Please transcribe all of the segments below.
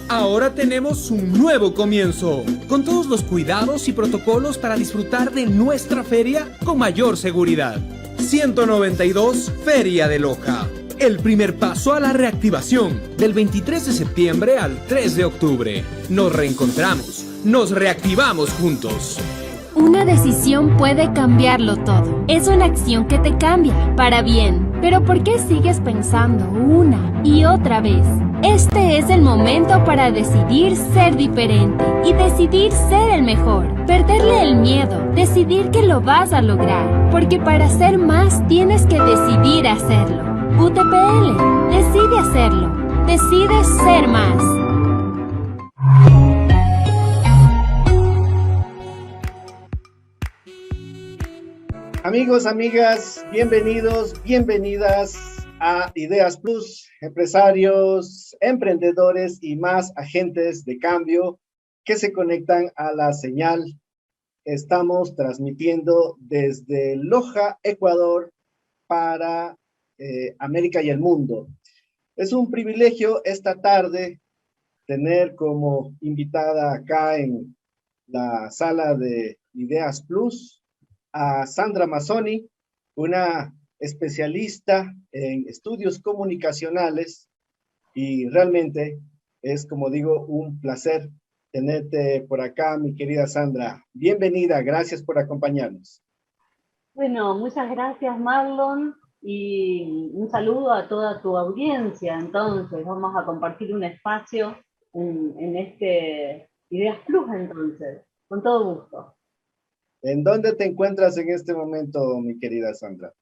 Ahora tenemos un nuevo comienzo, con todos los cuidados y protocolos para disfrutar de nuestra feria con mayor seguridad. 192 Feria de Loja. El primer paso a la reactivación, del 23 de septiembre al 3 de octubre. Nos reencontramos, nos reactivamos juntos. Una decisión puede cambiarlo todo. Es una acción que te cambia, para bien. Pero ¿por qué sigues pensando una y otra vez? Este es el momento para decidir ser diferente y decidir ser el mejor. Perderle el miedo, decidir que lo vas a lograr. Porque para ser más tienes que decidir hacerlo. UTPL, decide hacerlo. Decide ser más. Amigos, amigas, bienvenidos, bienvenidas a Ideas Plus, empresarios, emprendedores y más agentes de cambio que se conectan a la señal. Estamos transmitiendo desde Loja, Ecuador, para América y el mundo. Es un privilegio esta tarde tener como invitada acá en la sala de Ideas Plus a Sandra Mazzoni, una especialista en estudios comunicacionales, y realmente es, como digo, un placer tenerte por acá, mi querida Sandra. Bienvenida, gracias por acompañarnos. Bueno, muchas gracias, Marlon, y un saludo a toda tu audiencia. Entonces, vamos a compartir un espacio en este Ideas Plus, entonces, con todo gusto. ¿En dónde te encuentras en este momento, mi querida Sandra?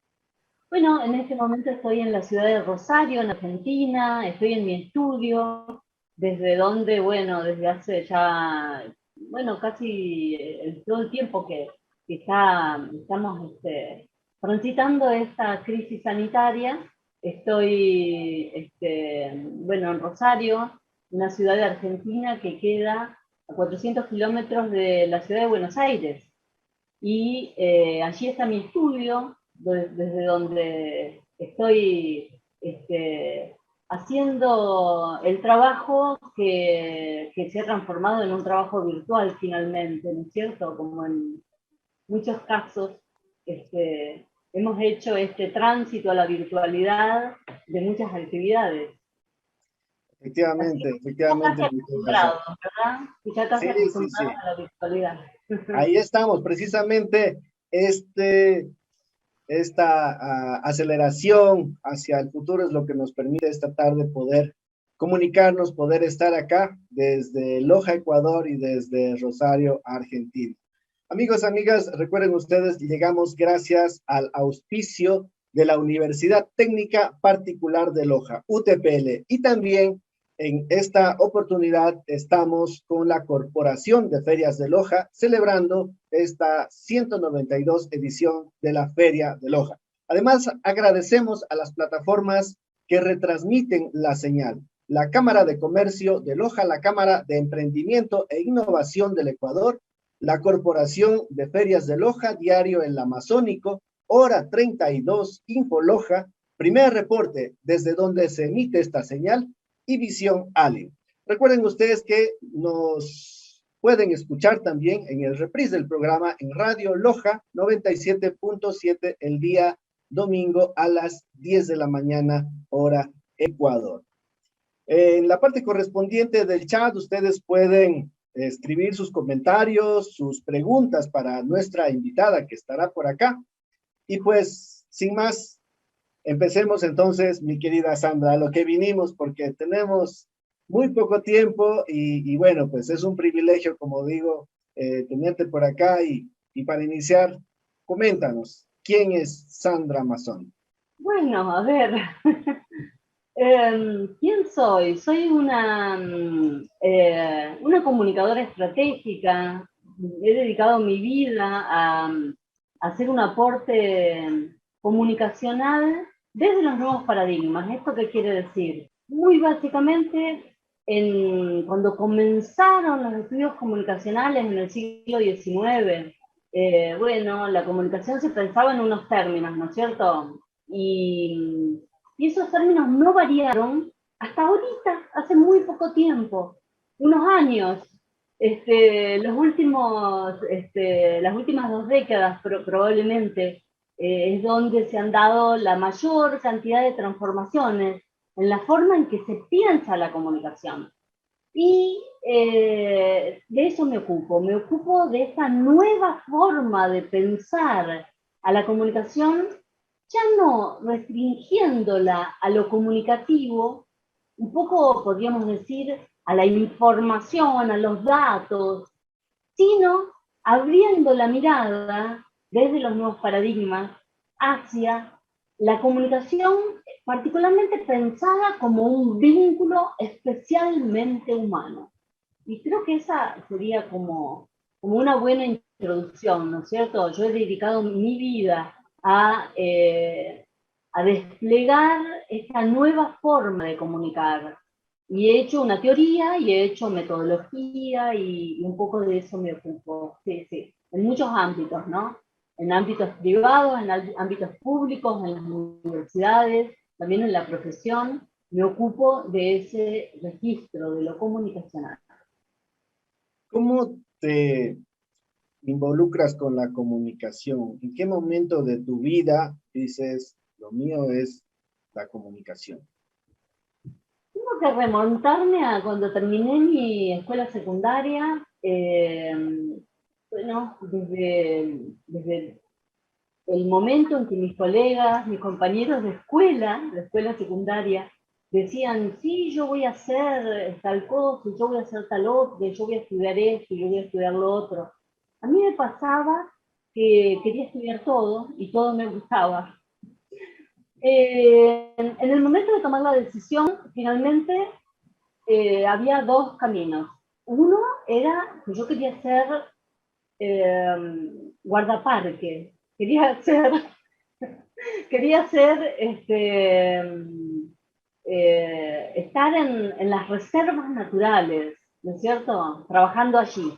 Bueno, en este momento estoy en la ciudad de Rosario, en Argentina, estoy en mi estudio, desde donde, bueno, desde hace ya, bueno, casi todo el tiempo que estamos transitando esta crisis sanitaria. Estoy, bueno, en Rosario, una ciudad de Argentina que queda a 400 kilómetros de la ciudad de Buenos Aires. Y allí está mi estudio, desde donde estoy haciendo el trabajo que se ha transformado en un trabajo virtual finalmente, ¿no es cierto? Como en muchos casos hemos hecho este tránsito a la virtualidad de muchas actividades. Efectivamente. ¿Verdad? Ya casi acostumbrados a la virtualidad. Ahí estamos, precisamente esta aceleración hacia el futuro es lo que nos permite esta tarde poder comunicarnos, poder estar acá desde Loja, Ecuador, y desde Rosario, Argentina. Amigos, amigas, recuerden ustedes, llegamos gracias al auspicio de la Universidad Técnica Particular de Loja, UTPL, y también en esta oportunidad estamos con la Corporación de Ferias de Loja celebrando esta 192 edición de la Feria de Loja. Además, agradecemos a las plataformas que retransmiten la señal: la Cámara de Comercio de Loja, la Cámara de Emprendimiento e Innovación del Ecuador, la Corporación de Ferias de Loja, Diario El Amazónico, Hora 32, Info Loja, Primer Reporte desde donde se emite esta señal, y Visión Allen. Recuerden ustedes que nos pueden escuchar también en el reprise del programa en Radio Loja 97.7 el día domingo a las 10 de la mañana, hora Ecuador. En la parte correspondiente del chat ustedes pueden escribir sus comentarios, sus preguntas para nuestra invitada que estará por acá. Y pues, sin más, empecemos entonces, mi querida Sandra, a lo que vinimos, porque tenemos muy poco tiempo y bueno, pues es un privilegio, como digo, tenerte por acá, y para iniciar, coméntanos, ¿quién es Sandra Mazzoni? Bueno, a ver, ¿quién soy? Soy una comunicadora estratégica. He dedicado mi vida a hacer un aporte comunicacional desde los nuevos paradigmas. ¿Esto qué quiere decir? Muy básicamente, cuando comenzaron los estudios comunicacionales en el siglo XIX, bueno, la comunicación se pensaba en unos términos, ¿no es cierto? Y esos términos no variaron hasta ahorita, hace muy poco tiempo. unos años. Las últimas 2 décadas probablemente es donde se han dado la mayor cantidad de transformaciones en la forma en que se piensa la comunicación. Y de eso me ocupo de esta nueva forma de pensar a la comunicación, ya no restringiéndola a lo comunicativo, un poco podríamos decir a la información, a los datos, sino abriendo la mirada desde los nuevos paradigmas hacia la comunicación particularmente pensada como un vínculo especialmente humano. Y creo que esa sería como una buena introducción, ¿no es cierto? Yo he dedicado mi vida a desplegar esta nueva forma de comunicar. Y he hecho una teoría y he hecho metodología y un poco de eso me ocupo. Sí, sí, en muchos ámbitos, ¿no? En ámbitos privados, en ámbitos públicos, en las universidades, también en la profesión, me ocupo de ese registro de lo comunicacional. ¿Cómo te involucras con la comunicación? ¿En qué momento de tu vida dices, lo mío es la comunicación? Tengo que remontarme a cuando terminé mi escuela secundaria. Bueno, desde el momento en que mis colegas, mis compañeros de escuela secundaria, decían, sí, yo voy a hacer tal cosa, yo voy a hacer tal otro, yo voy a estudiar esto, yo voy a estudiar lo otro. A mí me pasaba que quería estudiar todo y todo me gustaba. En el momento de tomar la decisión, finalmente había dos caminos. Uno era que yo quería ser guardaparque, quería ser estar en las reservas naturales, ¿no es cierto? Trabajando allí.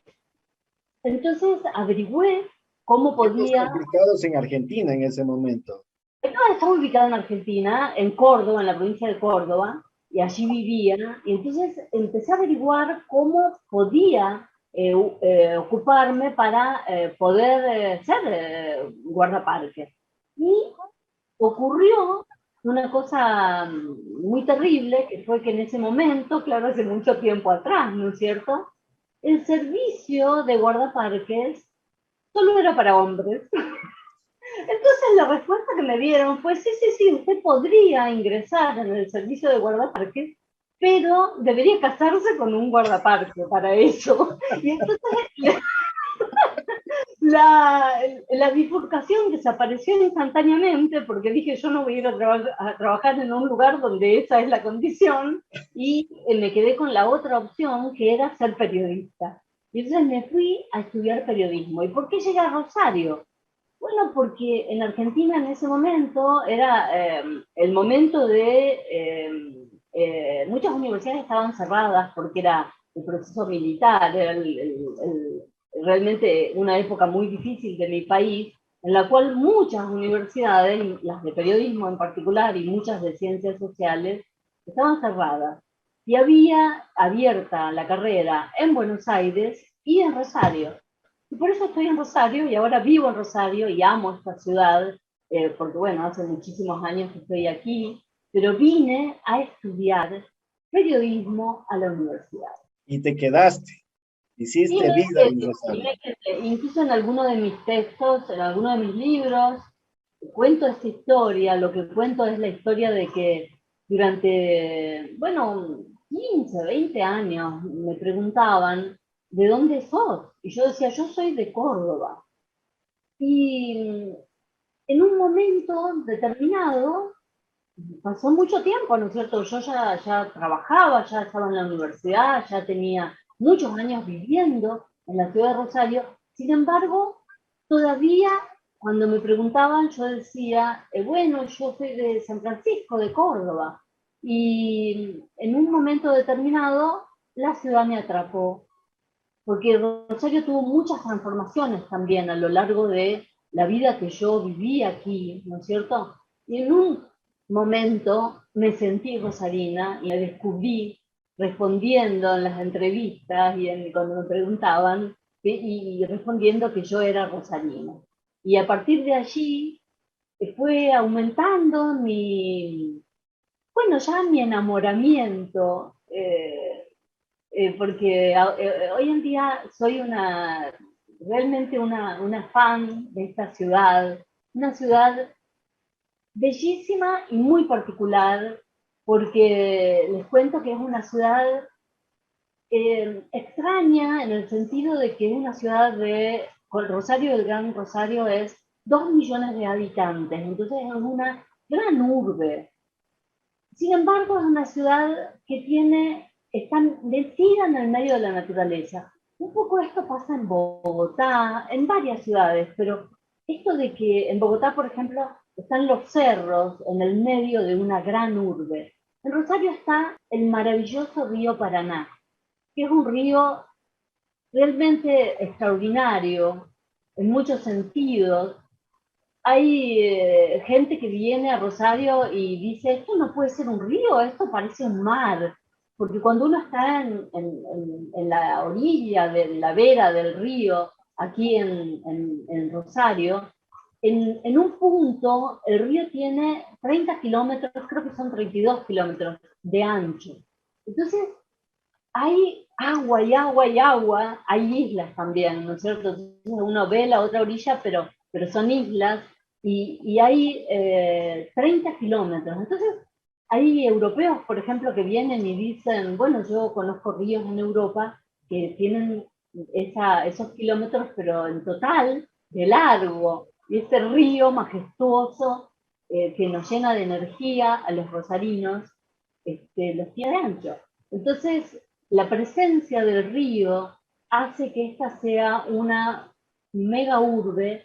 Entonces averigüé cómo Tiempos podía. complicados en Argentina en ese momento. Estaba ubicada en Argentina, en Córdoba, en la provincia de Córdoba, y allí vivía, y entonces empecé a averiguar cómo podía ocuparme para poder ser guardaparque. Y ocurrió una cosa muy terrible, que fue que en ese momento, claro, hace mucho tiempo atrás, ¿no es cierto? El servicio de guardaparques solo era para hombres. Entonces la respuesta que me dieron fue, sí, sí, sí, usted podría ingresar en el servicio de guardaparques, pero debería casarse con un guardaparque para eso. Y entonces la bifurcación desapareció instantáneamente porque dije, yo no voy a ir a trabajar en un lugar donde esa es la condición, y me quedé con la otra opción, que era ser periodista. Y entonces me fui a estudiar periodismo. ¿Y por qué llegué a Rosario? Bueno, porque en Argentina en ese momento era el momento de... muchas universidades estaban cerradas porque era el proceso militar, era realmente una época muy difícil de mi país, en la cual muchas universidades, las de periodismo en particular y muchas de ciencias sociales, estaban cerradas. Y había abierta la carrera en Buenos Aires y en Rosario. Y por eso estoy en Rosario y ahora vivo en Rosario y amo esta ciudad, porque bueno, hace muchísimos años que estoy aquí, pero vine a estudiar periodismo a la universidad. Y te quedaste, Y hiciste vida en Rosario. incluso en alguno de mis textos, en alguno de mis libros, cuento esta historia. Lo que cuento es la historia de que durante, bueno, 15, 20 años me preguntaban, ¿de dónde sos? Y yo decía, yo soy de Córdoba. Y en un momento determinado, pasó mucho tiempo, ¿no es cierto? Yo ya trabajaba, ya estaba en la universidad, ya tenía muchos años viviendo en la ciudad de Rosario. Sin embargo, todavía cuando me preguntaban, yo decía, bueno, yo soy de San Francisco, de Córdoba. Y en un momento determinado, la ciudad me atrapó, porque Rosario tuvo muchas transformaciones también a lo largo de la vida que yo viví aquí, ¿no es cierto? Y en un momento me sentí rosarina y me descubrí respondiendo en las entrevistas y cuando me preguntaban, y respondiendo que yo era rosarina. Y a partir de allí fue aumentando bueno, ya mi enamoramiento, porque hoy en día soy realmente una fan de esta ciudad, una ciudad bellísima y muy particular, porque les cuento que es una ciudad extraña en el sentido de que es una ciudad Rosario, el Gran Rosario es 2 millones de habitantes, entonces es una gran urbe. Sin embargo, es una ciudad que está metida en el medio de la naturaleza. Un poco esto pasa en Bogotá, en varias ciudades, pero esto de que en Bogotá, por ejemplo, están los cerros en el medio de una gran urbe. En Rosario está el maravilloso río Paraná, que es un río realmente extraordinario en muchos sentidos. Hay gente que viene a Rosario y dice, esto no puede ser un río, esto parece un mar, porque cuando uno está en la orilla de la vera del río, aquí en Rosario, en un punto el río tiene 30 kilómetros, creo que son 32 kilómetros de ancho. Entonces, hay agua y agua y agua, hay islas también, ¿no es cierto? Uno ve la otra orilla, pero son islas, y hay 30 kilómetros. Entonces, hay europeos, por ejemplo, que vienen y dicen, bueno, yo conozco ríos en Europa que tienen esos kilómetros, pero en total, de largo. Y ese río majestuoso que nos llena de energía a los rosarinos, los tiene de ancho. Entonces, la presencia del río hace que esta sea una mega urbe,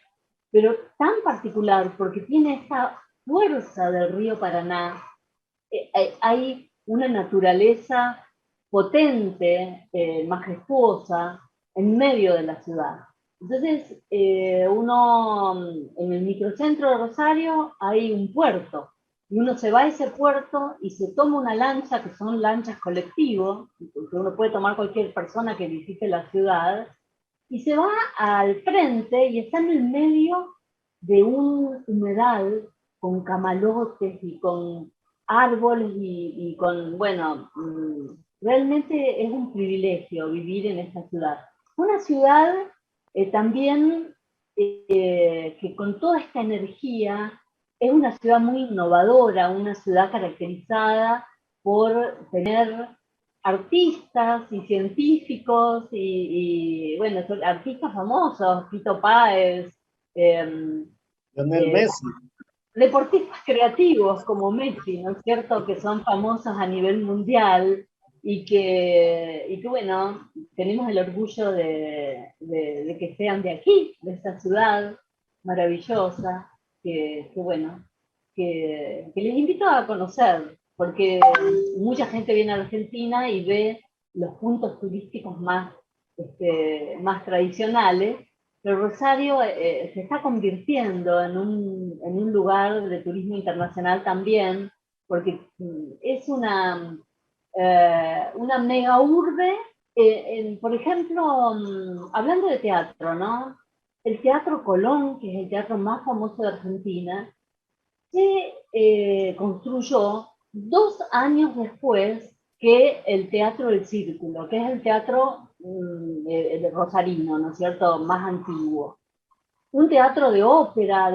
pero tan particular porque tiene esta fuerza del río Paraná. Hay una naturaleza potente, majestuosa, en medio de la ciudad. Entonces, en el microcentro de Rosario hay un puerto, y uno se va a ese puerto y se toma una lancha, que son lanchas colectivos, que uno puede tomar cualquier persona que visite la ciudad, y se va al frente y está en el medio de un humedal con camalotes y con árboles y con, bueno, realmente es un privilegio vivir en esta ciudad. Una ciudad también que con toda esta energía es una ciudad muy innovadora, una ciudad caracterizada por tener artistas y científicos bueno, son artistas famosos, Fito Páez, Lionel Messi. deportistas creativos como Messi, ¿no es cierto?, que son famosos a nivel mundial y que bueno, tenemos el orgullo de que sean de aquí, de esta ciudad maravillosa, bueno, que les invito a conocer, porque mucha gente viene a Argentina y ve los puntos turísticos más tradicionales, pero Rosario se está convirtiendo en un lugar de turismo internacional también, porque es una mega urbe. Por ejemplo, hablando de teatro, ¿no? El Teatro Colón, que es el teatro más famoso de Argentina, se construyó 2 años después que el Teatro del Círculo, que es el teatro rosarino, ¿no es cierto?, más antiguo. Un teatro de ópera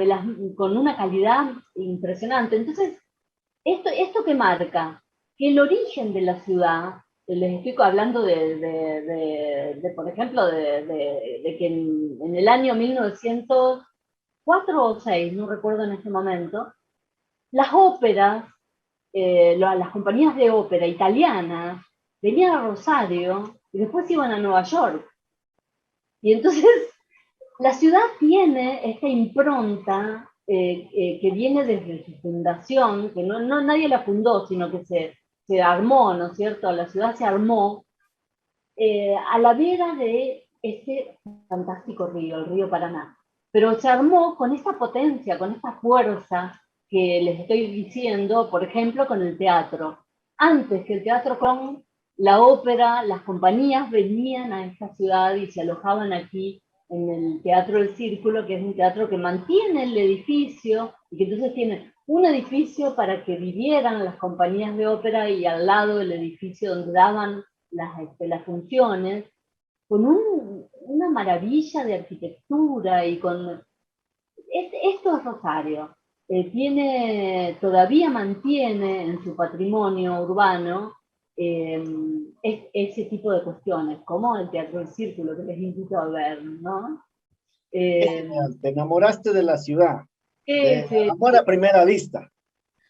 con una calidad impresionante. Entonces, ¿esto qué marca? Que el origen de la ciudad, les estoy hablando por ejemplo, de que en el año 1904 o 6, no recuerdo en este momento, las óperas, las compañías de ópera italianas venían a Rosario y después iban a Nueva York. Y entonces la ciudad tiene esta impronta que viene desde su fundación, que no nadie la fundó, sino que se armó, ¿no es cierto? La ciudad se armó a la vera de este fantástico río, el río Paraná. Pero se armó con esta potencia, con esta fuerza que les estoy diciendo, por ejemplo, con el teatro. Antes que el Teatro Colón la ópera, las compañías venían a esta ciudad y se alojaban aquí en el Teatro del Círculo, que es un teatro que mantiene el edificio, y que entonces tiene un edificio para que vivieran las compañías de ópera y al lado el edificio donde daban las funciones, con una maravilla de arquitectura y con... Esto es Rosario. Todavía mantiene en su patrimonio urbano ese tipo de cuestiones, como el Teatro del Círculo, que les invito a ver, ¿no? Te enamoraste de la ciudad, de Sí. amor a primera vista.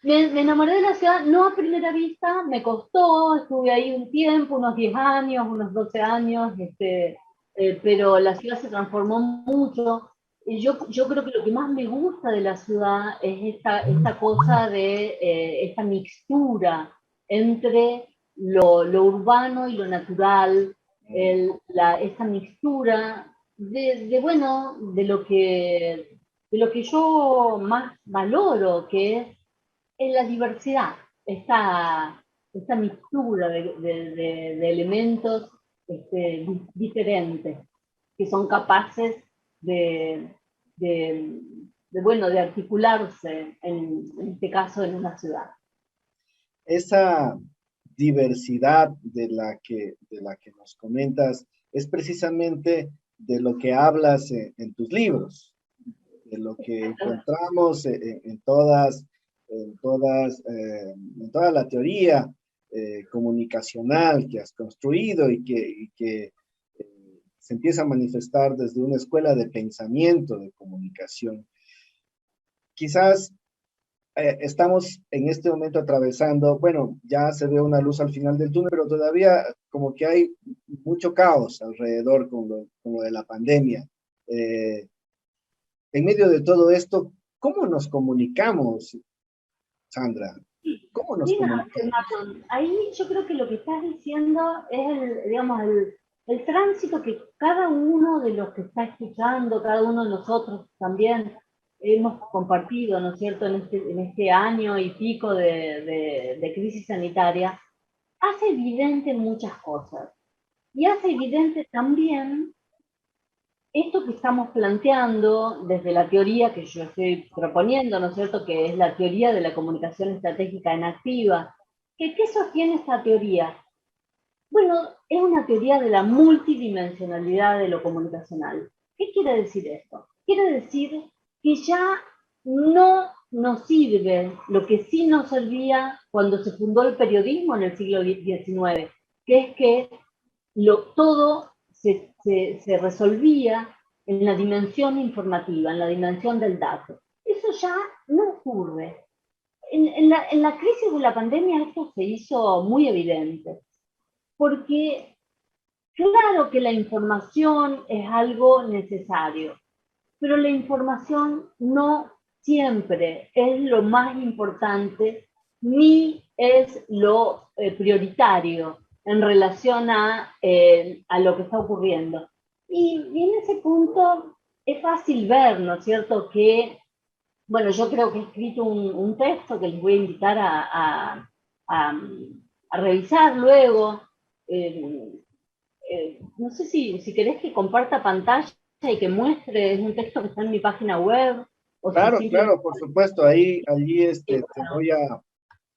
Me enamoré de la ciudad, no a primera vista, me costó, estuve ahí un tiempo, unos 10 años, unos 12 años, pero la ciudad se transformó mucho. Y yo creo que lo que más me gusta de la ciudad es esta cosa de esta mixtura entre lo urbano y lo natural, esta mixtura bueno, de lo que yo más valoro, que es en la diversidad, esta mixtura de elementos diferentes que son capaces de, de, bueno, de articularse, en este caso, en una ciudad. Esa diversidad de la que nos comentas es precisamente de lo que hablas en tus libros, de lo que encontramos en toda la teoría comunicacional que has construido y que se empieza a manifestar desde una escuela de pensamiento de comunicación. Quizás estamos en este momento atravesando, bueno, ya se ve una luz al final del túnel, pero todavía como que hay mucho caos alrededor con lo de la pandemia. En medio de todo esto, ¿cómo nos comunicamos, Sandra? ¿Cómo nos comunicamos? Ahí yo creo que lo que estás diciendo es digamos, el tránsito que cada uno de los que está escuchando, cada uno de nosotros también hemos compartido, ¿no es cierto?, en este año y pico de crisis sanitaria, hace evidente muchas cosas. Y hace evidente también esto que estamos planteando desde la teoría que yo estoy proponiendo, ¿no es cierto?, que es la teoría de la comunicación estratégica en activa. ¿Qué sostiene esta teoría? Bueno, es una teoría de la multidimensionalidad de lo comunicacional. ¿Qué quiere decir esto? Quiere decir que ya no nos sirve lo que sí nos servía cuando se fundó el periodismo en el siglo XIX, que es que todo se resolvía en la dimensión informativa, en la dimensión del dato. Eso ya no ocurre. En la crisis de la pandemia esto se hizo muy evidente, porque claro que la información es algo necesario, pero la información no siempre es lo más importante ni es lo prioritario en relación a lo que está ocurriendo. Y en ese punto es fácil ver, ¿no es cierto?, que, bueno, yo creo que he escrito un texto que les voy a invitar a revisar luego. No sé si querés que comparta pantalla y que muestre, es un texto que está en mi página web. O Claro, si claro, por supuesto, allí te voy a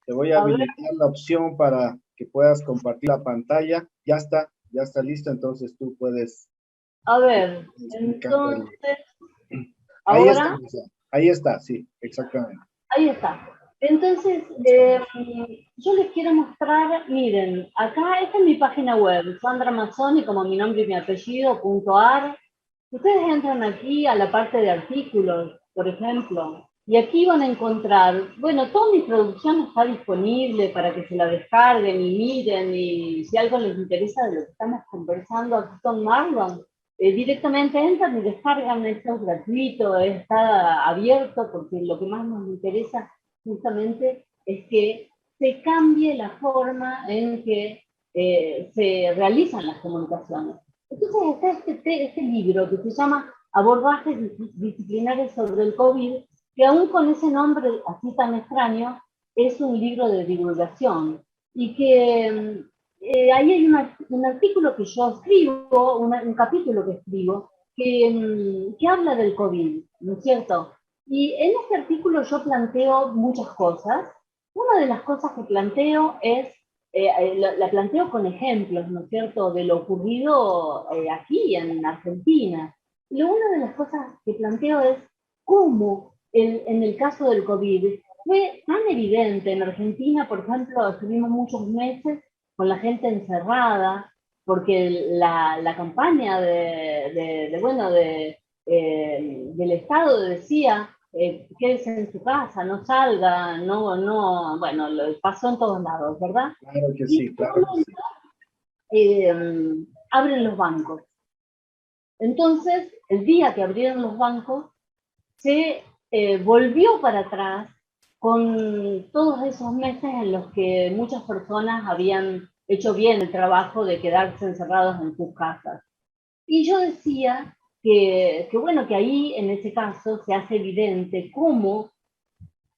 a ver, habilitar la opción para que puedas compartir la pantalla. Ya está listo, entonces tú puedes a ver, explicar. entonces, Ahí está, ahora, ahí está, sí, exactamente. ahí está. Entonces, yo les quiero mostrar, miren, acá, esta es mi página web, Sandra Mazzoni, como mi nombre y mi apellido, .ar. Ustedes entran aquí a la parte de artículos, por ejemplo, y aquí van a encontrar, bueno, toda mi producción está disponible para que se la descarguen y miren, y si algo les interesa de lo que estamos conversando aquí con Marlon, directamente entran y descargan, esto es gratuito, está abierto, porque lo que más nos interesa justamente es que se cambie la forma en que se realizan las comunicaciones. Entonces está este libro que se llama Abordajes disciplinares sobre el COVID, que aún con ese nombre así tan extraño, es un libro de divulgación y que ahí hay un artículo que yo escribo, un capítulo que escribo, que habla del COVID, ¿no es cierto? Y en este artículo yo planteo muchas cosas. Una de las cosas que planteo es, la planteo con ejemplos, ¿no es cierto?, de lo ocurrido aquí en Argentina. Y una de las cosas que planteo es cómo en el caso del COVID fue tan evidente. En Argentina, por ejemplo, estuvimos muchos meses con la gente encerrada, porque la campaña del Estado decía, quédese en su casa, no salga, bueno, lo pasó en todos lados, ¿verdad? Claro que Y sí, claro que sí. abren los bancos. Entonces, el día que abrieron los bancos, se volvió para atrás con todos esos meses en los que muchas personas habían hecho bien el trabajo de quedarse encerrados en sus casas. Y yo decía bueno, que ahí en ese caso se hace evidente cómo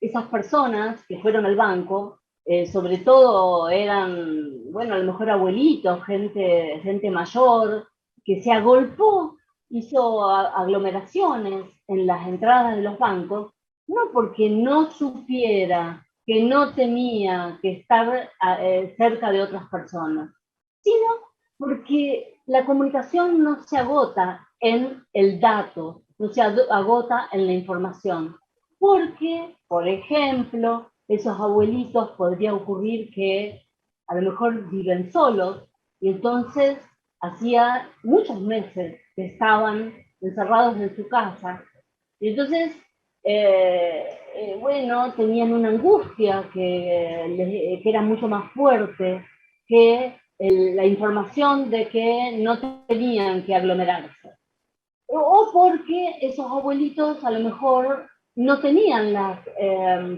esas personas que fueron al banco, sobre todo eran, bueno, a lo mejor abuelitos, gente mayor, que se agolpó, hizo aglomeraciones en las entradas de los bancos, no porque no supiera que no tenía que estar cerca de otras personas, sino porque la comunicación no se agota en el dato, no se agota en la información. Porque, por ejemplo, esos abuelitos podría ocurrir que a lo mejor viven solos y entonces hacía muchos meses que estaban encerrados en su casa. Y entonces, bueno, tenían una angustia que era mucho más fuerte que la información de que no tenían que aglomerarse. O porque esos abuelitos a lo mejor no tenían las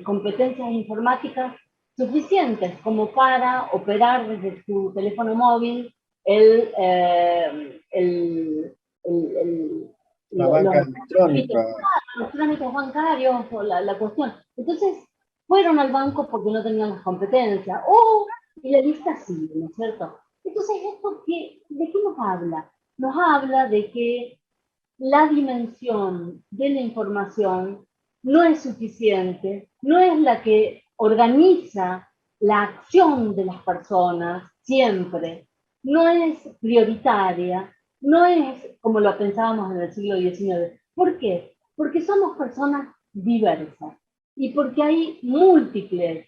competencias informáticas suficientes como para operar desde su teléfono móvil el, eh, el, el, el, La banca trámites, electrónica. los trámites bancarios o la cuestión. Entonces, fueron al banco porque no tenían las competencias. Y la lista sigue, ¿no es cierto? Entonces, ¿de qué nos habla? Nos habla de que la dimensión de la información no es suficiente, no es la que organiza la acción de las personas siempre, no es prioritaria, no es como lo pensábamos en el siglo XIX. ¿Por qué? Porque somos personas diversas y porque hay múltiples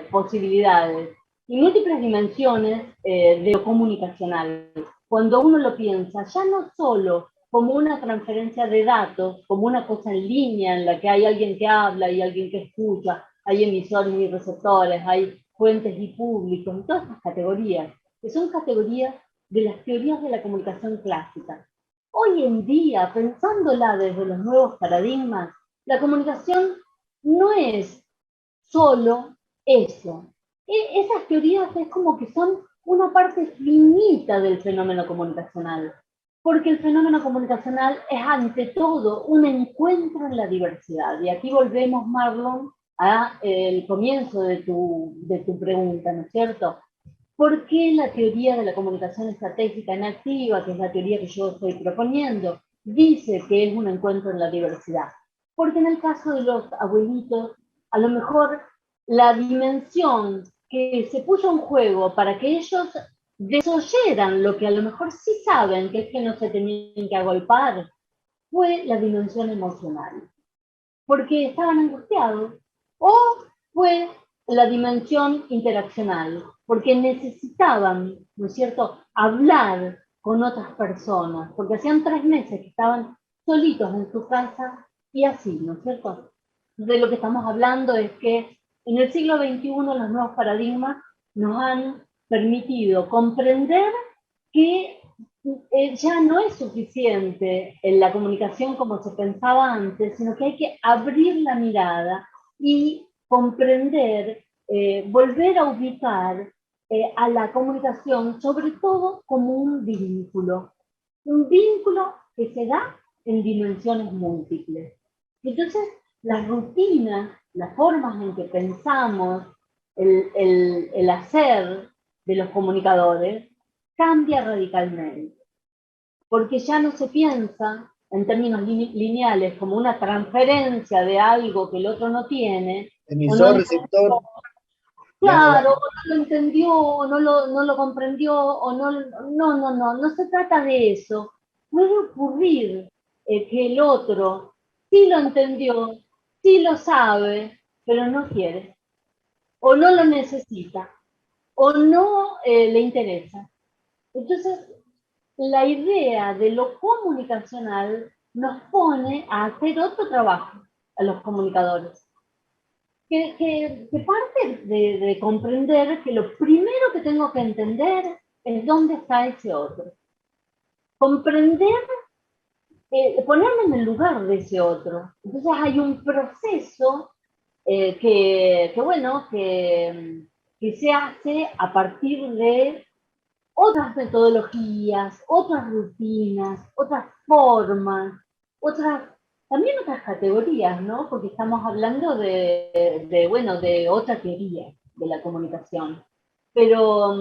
posibilidades y múltiples dimensiones de lo comunicacional. Cuando uno lo piensa, ya no solo como una transferencia de datos, como una cosa en línea en la que hay alguien que habla y alguien que escucha, hay emisores y receptores, hay fuentes y públicos, y todas estas categorías, que son categorías de las teorías de la comunicación clásica. Hoy en día, pensándola desde los nuevos paradigmas, la comunicación no es solo eso. Esas teorías es como que son una parte finita del fenómeno comunicacional, porque el fenómeno comunicacional es ante todo un encuentro en la diversidad. Y aquí volvemos, Marlon, al comienzo de tu pregunta, ¿no es cierto? ¿Por qué la teoría de la comunicación estratégica en activa, que es la teoría que yo estoy proponiendo, dice que es un encuentro en la diversidad? Porque en el caso de los abuelitos, a lo mejor la dimensión que se puso en juego para que ellos desoyeran lo que a lo mejor sí saben, que es que no se tenían que agolpar, fue la dimensión emocional, porque estaban angustiados, o fue la dimensión interaccional, porque necesitaban, ¿no es cierto?, hablar con otras personas, porque hacían 3 meses que estaban solitos en su casa y así, ¿no es cierto? De lo que estamos hablando es que en el siglo XXI los nuevos paradigmas nos han permitido comprender que ya no es suficiente en la comunicación como se pensaba antes, sino que hay que abrir la mirada y comprender, volver a ubicar a la comunicación, sobre todo como un vínculo que se da en dimensiones múltiples. Entonces, las rutinas, las formas en que pensamos, el hacer, de los comunicadores cambia radicalmente, porque ya no se piensa en términos lineales como una transferencia de algo que el otro no tiene, Emisor, receptor. claro, o no lo entendió, o no lo comprendió, o no se trata de eso. Puede ocurrir que el otro sí lo entendió, sí lo sabe, pero no quiere, o no lo necesita, o no le interesa. Entonces, la idea de lo comunicacional nos pone a hacer otro trabajo a los comunicadores. Que parte de comprender que lo primero que tengo que entender es dónde está ese otro. Comprender, ponerme en el lugar de ese otro. Entonces hay un proceso que se hace a partir de otras metodologías, otras rutinas, otras formas, también otras categorías, ¿no? Porque estamos hablando de otra teoría de la comunicación. Pero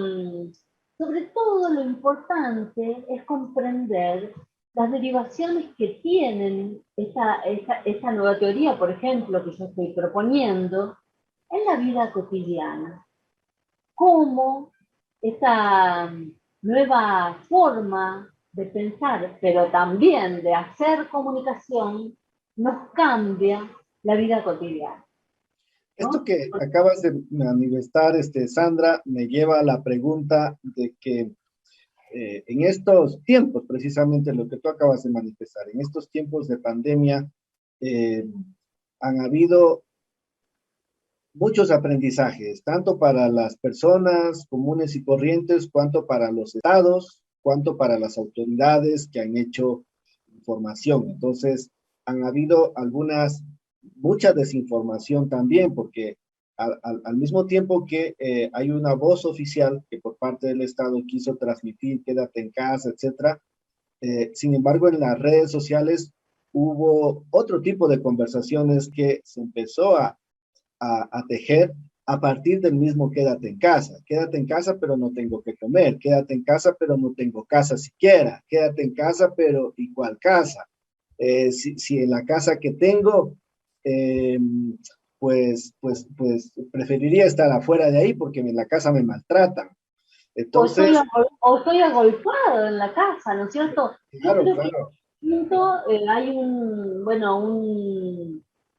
sobre todo lo importante es comprender las derivaciones que tienen esta nueva teoría, por ejemplo, que yo estoy proponiendo, en la vida cotidiana. Cómo esta nueva forma de pensar, pero también de hacer comunicación, nos cambia la vida cotidiana, ¿no? Esto que acabas de manifestar, Sandra, me lleva a la pregunta de que en estos tiempos, precisamente lo que tú acabas de manifestar, en estos tiempos de pandemia, han habido muchos aprendizajes, tanto para las personas comunes y corrientes, cuanto para los estados, cuanto para las autoridades que han hecho información. Entonces, han habido mucha desinformación también, porque al mismo tiempo que hay una voz oficial que por parte del Estado quiso transmitir, quédate en casa, etcétera, sin embargo, en las redes sociales hubo otro tipo de conversaciones que se empezó a tejer a partir del mismo quédate en casa pero no tengo que comer, quédate en casa pero no tengo casa siquiera, quédate en casa pero ¿y cuál casa? Si en la casa que tengo, pues preferiría estar afuera de ahí porque en la casa me maltratan. Entonces, o estoy agolpado en la casa, ¿no es cierto? claro, Yo creo claro. que hay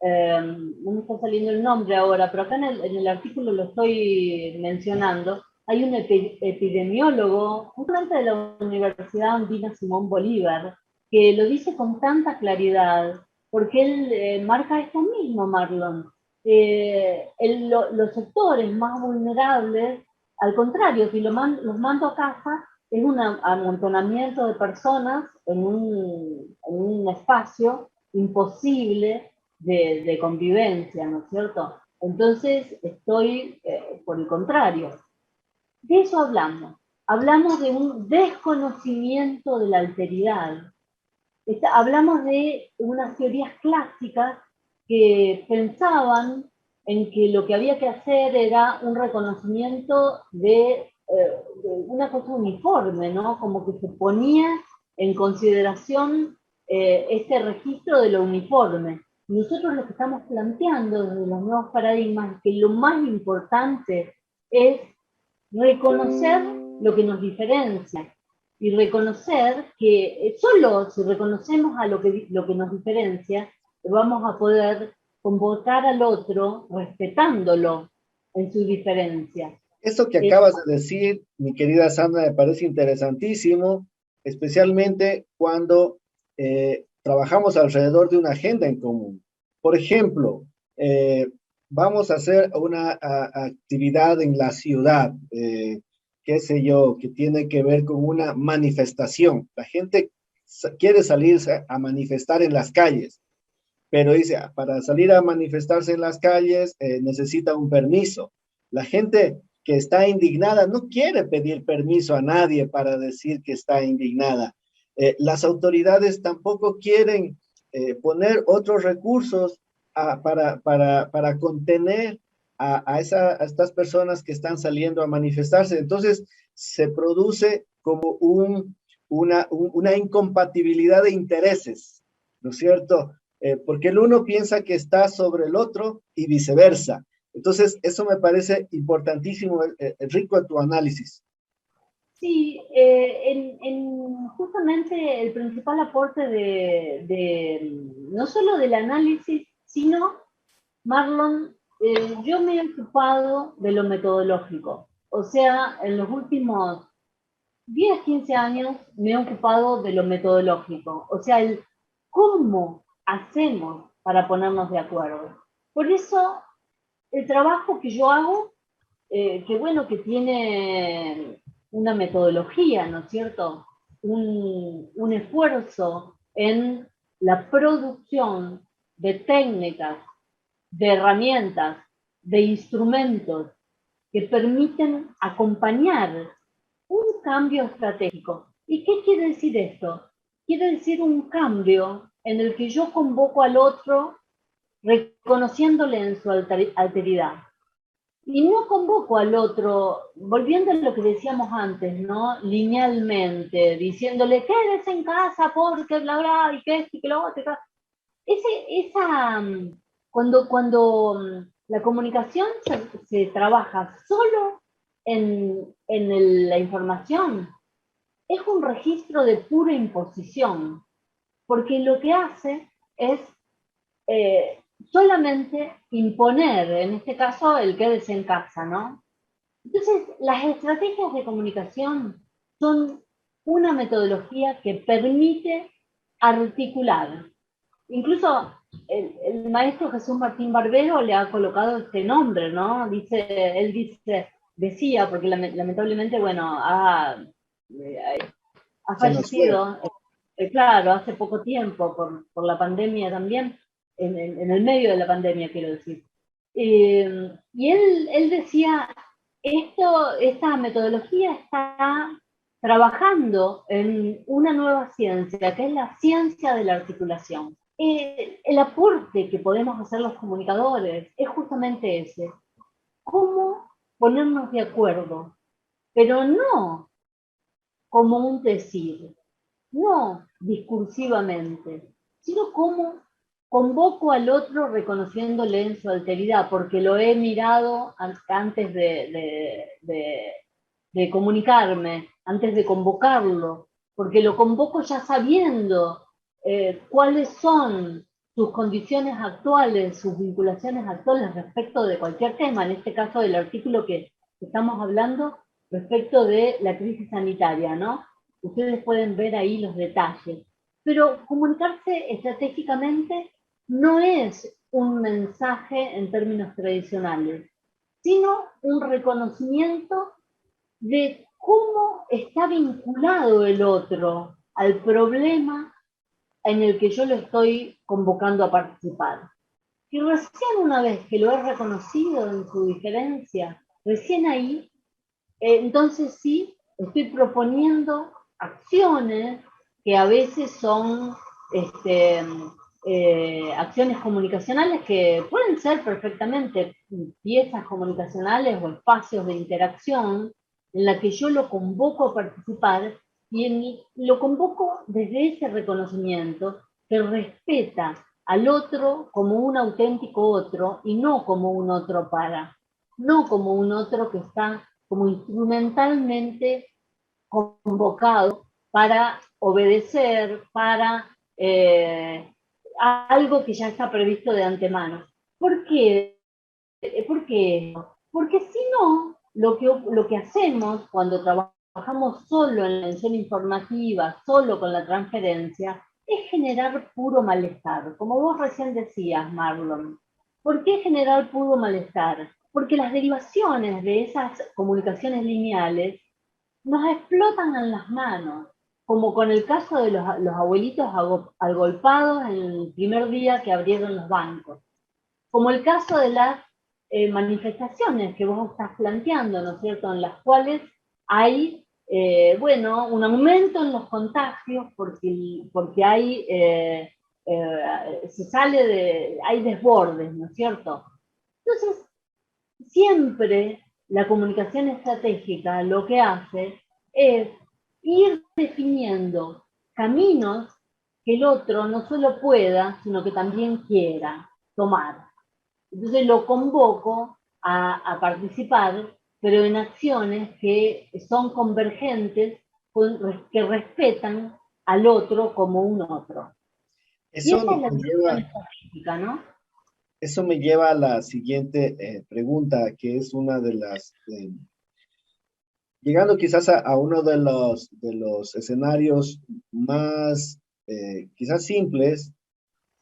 no me está saliendo el nombre ahora, pero acá en el artículo lo estoy mencionando, hay un epidemiólogo, justamente de la Universidad Andina Simón Bolívar, que lo dice con tanta claridad, porque él marca esto mismo, Marlon. Los sectores más vulnerables, al contrario, si los mando a casa, es un amontonamiento de personas en un espacio imposible de convivencia, ¿no es cierto? Entonces estoy, por el contrario, de eso hablamos de un desconocimiento de la alteridad, hablamos de unas teorías clásicas que pensaban en que lo que había que hacer era un reconocimiento de una cosa uniforme, ¿no? Como que se ponía en consideración este registro de lo uniforme. Nosotros lo que estamos planteando desde los nuevos paradigmas es que lo más importante es reconocer lo que nos diferencia y reconocer que solo si reconocemos a lo que nos diferencia, vamos a poder convocar al otro respetándolo en su diferencia. Esto que acabas de decir, mi querida Sandra, me parece interesantísimo, especialmente cuando trabajamos alrededor de una agenda en común. Por ejemplo, vamos a hacer una actividad en la ciudad, qué sé yo, que tiene que ver con una manifestación. La gente quiere salirse a manifestar en las calles, pero dice, para salir a manifestarse en las calles necesita un permiso. La gente que está indignada no quiere pedir permiso a nadie para decir que está indignada. Las autoridades tampoco quieren poner otros recursos para contener a estas personas que están saliendo a manifestarse. Entonces, se produce como una incompatibilidad de intereses, ¿no es cierto? Porque el uno piensa que está sobre el otro y viceversa. Entonces, eso me parece importantísimo, rico tu análisis. Sí, justamente el principal aporte no solo del análisis, sino, Marlon, yo me he ocupado de lo metodológico. O sea, en los últimos 10, 15 años me he ocupado de lo metodológico. O sea, el cómo hacemos para ponernos de acuerdo. Por eso, el trabajo que yo hago, que bueno, que tiene una metodología, ¿no es cierto? Un esfuerzo en la producción de técnicas, de herramientas, de instrumentos que permiten acompañar un cambio estratégico. ¿Y qué quiere decir esto? Quiere decir un cambio en el que yo convoco al otro reconociéndole en su alteridad. Y no convoco al otro, volviendo a lo que decíamos antes, ¿no? Linealmente, diciéndole, quédese en casa porque bla, bla, y que esto y que lo otro. Cuando la comunicación se trabaja solo en la información, es un registro de pura imposición, porque lo que hace es solamente imponer, en este caso, el quédese en casa, ¿no? Entonces, las estrategias de comunicación son una metodología que permite articular. Incluso el maestro Jesús Martín Barbero le ha colocado este nombre, ¿no? Decía, porque lamentablemente, bueno, ha fallecido, claro, hace poco tiempo, por la pandemia también, en el medio de la pandemia, quiero decir. Y él decía, esta metodología está trabajando en una nueva ciencia, que es la ciencia de la articulación. El aporte que podemos hacer los comunicadores es justamente ese, cómo ponernos de acuerdo, pero no como un decir, no discursivamente, sino cómo convoco al otro reconociéndole en su alteridad, porque lo he mirado antes de comunicarme, antes de convocarlo, porque lo convoco ya sabiendo cuáles son sus condiciones actuales, sus vinculaciones actuales respecto de cualquier tema, en este caso del artículo que estamos hablando, respecto de la crisis sanitaria, ¿no? Ustedes pueden ver ahí los detalles. Pero comunicarse estratégicamente no es un mensaje en términos tradicionales, sino un reconocimiento de cómo está vinculado el otro al problema en el que yo lo estoy convocando a participar. Y recién una vez que lo he reconocido en su diferencia, recién ahí, entonces sí, estoy proponiendo acciones que a veces son acciones comunicacionales que pueden ser perfectamente piezas comunicacionales o espacios de interacción en la que yo lo convoco a participar y lo convoco desde ese reconocimiento que respeta al otro como un auténtico otro y no como un otro no como un otro que está como instrumentalmente convocado para obedecer, para algo que ya está previsto de antemano. ¿Por qué? ¿Por qué? Porque si no, lo que hacemos cuando trabajamos solo en la mención informativa, solo con la transferencia, es generar puro malestar. Como vos recién decías, Marlon. ¿Por qué generar puro malestar? Porque las derivaciones de esas comunicaciones lineales nos explotan en las manos, como con el caso de los abuelitos agolpados en el primer día que abrieron los bancos, como el caso de las manifestaciones que vos estás planteando, ¿no es cierto?, en las cuales hay, bueno, un aumento en los contagios porque hay, hay desbordes, ¿no es cierto? Entonces, siempre la comunicación estratégica lo que hace es ir definiendo caminos que el otro no solo pueda, sino que también quiera tomar. Entonces lo convoco a participar, pero en acciones que son convergentes, que respetan al otro como un otro. Y Eso esa es la me dirección lleva, estratégica, ¿no? eso me lleva a la siguiente pregunta, que es una de las, llegando quizás a uno de los escenarios más, quizás simples,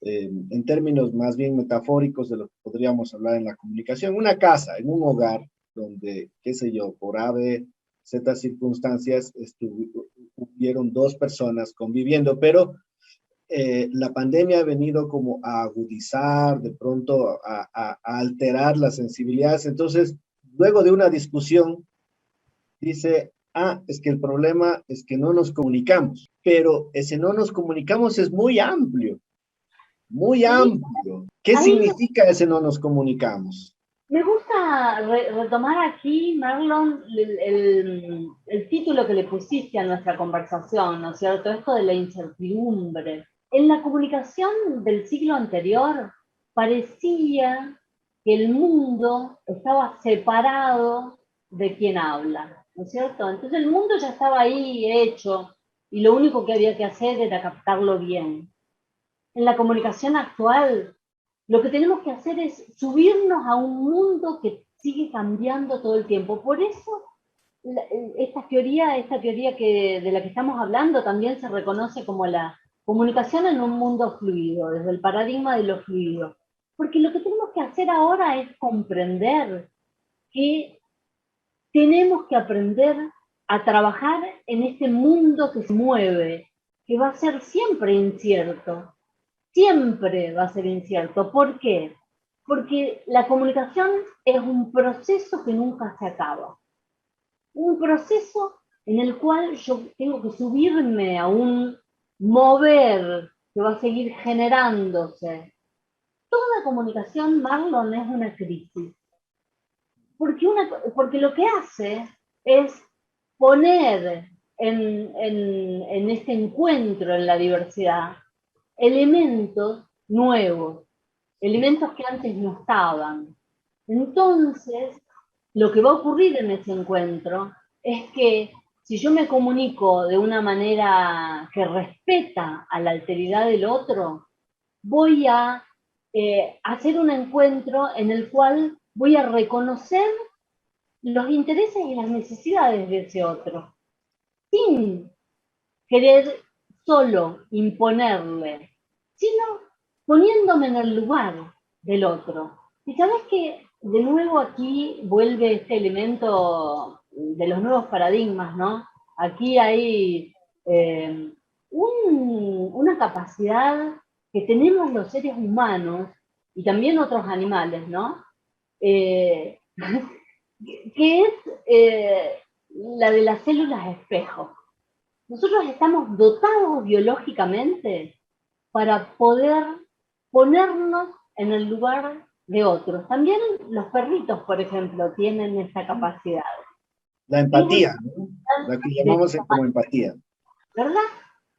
en términos más bien metafóricos de lo que podríamos hablar en la comunicación. Una casa, en un hogar, donde, qué sé yo, por A, B, Z circunstancias, hubieron dos personas conviviendo, pero la pandemia ha venido como a agudizar, de pronto a alterar las sensibilidades. Entonces, luego de una discusión, dice, ah, es que el problema es que no nos comunicamos, pero ese no nos comunicamos es muy amplio, muy Sí, amplio. ¿Qué ahí significa ese no nos comunicamos? me gusta retomar aquí, Marlon, el título que le pusiste a nuestra conversación, ¿no es cierto? Esto de la incertidumbre. En la comunicación del siglo anterior parecía que el mundo estaba separado de quien habla, ¿no es cierto? Entonces el mundo ya estaba ahí hecho y lo único que había que hacer era captarlo bien. En la comunicación actual, lo que tenemos que hacer es subirnos a un mundo que sigue cambiando todo el tiempo. Por eso, esta teoría de la que estamos hablando también se reconoce como la comunicación en un mundo fluido, desde el paradigma de lo fluido. Porque lo que tenemos que hacer ahora es comprender que tenemos que aprender a trabajar en este mundo que se mueve, que va a ser siempre incierto, siempre va a ser incierto. ¿Por qué? Porque la comunicación es un proceso que nunca se acaba. Un proceso en el cual yo tengo que subirme a un mover que va a seguir generándose. Toda comunicación, Marlon, es una crisis. Porque lo que hace es poner en este encuentro, en la diversidad, elementos nuevos, elementos que antes no estaban. Entonces, lo que va a ocurrir en ese encuentro es que si yo me comunico de una manera que respeta a la alteridad del otro, voy a hacer un encuentro en el cual voy a reconocer los intereses y las necesidades de ese otro, sin querer solo imponerle, sino poniéndome en el lugar del otro. Y sabes que de nuevo aquí vuelve este elemento de los nuevos paradigmas, ¿no? Aquí hay una capacidad que tenemos los seres humanos y también otros animales, ¿no? Eh, que es la de las células espejo. Nosotros estamos dotados biológicamente para poder ponernos en el lugar de otros. También los perritos, por ejemplo, tienen esta capacidad. La Es empatía, ¿no? La que llamamos como empatía. ¿verdad?